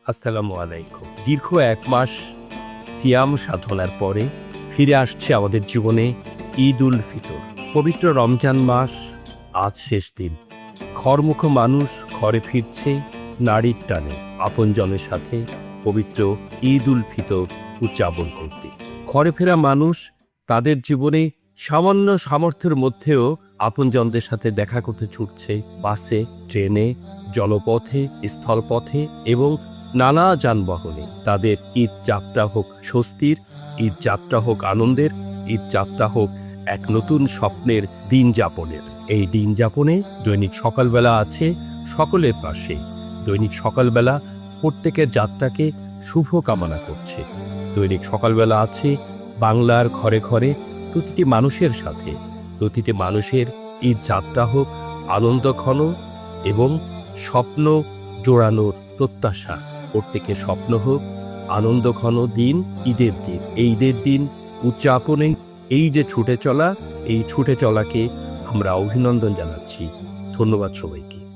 আসসালামু আলাইকুম। দীর্ঘ ১ মাস সিয়াম সাধনার পরে ফিরে আসছে আমাদের জীবনে ঈদ উল ফিতর। পবিত্র রমজান মাস আজ শেষ দিন। ঘরমুখো মানুষ ঘরে ফিরছে নারীর টানে আপনজনের সাথে পবিত্র ঈদ উল ফিতর উদযাপন করতে। ঘরে ফেরা মানুষ তাদের জীবনে সামান্য সামর্থ্যের মধ্যেও আপনজনদের সাথে দেখা করতে ছুটছে বাসে, ট্রেনে, জলপথে, স্থলপথে এবং নানা যানবাহনে। তাদের ঈদ যাত্রা হোক স্বস্তির, ঈদ যাত্রা হোক আনন্দের, ঈদ যাত্রা হোক এক নতুন স্বপ্নের দিন যাপনের। এই দিন যাপনে দৈনিক সকালবেলা আছে সকলের পাশে। দৈনিক সকালবেলা প্রত্যেকের যাত্রাকে শুভ কামনা করছে। দৈনিক সকালবেলা আছে বাংলার ঘরে ঘরে প্রতিটি মানুষের সাথে। প্রতিটি মানুষের ঈদ যাত্রা হোক আনন্দঘন এবং স্বপ্ন জোড়ানোর প্রত্যাশা। প্রত্যেকের স্বপ্ন হোক আনন্দঘন দিন, ঈদের দিন। এই ঈদের দিন উদযাপনে এই যে ছুটে চলা, এই ছুটে চলাকে আমরা অভিনন্দন জানাচ্ছি। ধন্যবাদ সবাইকে।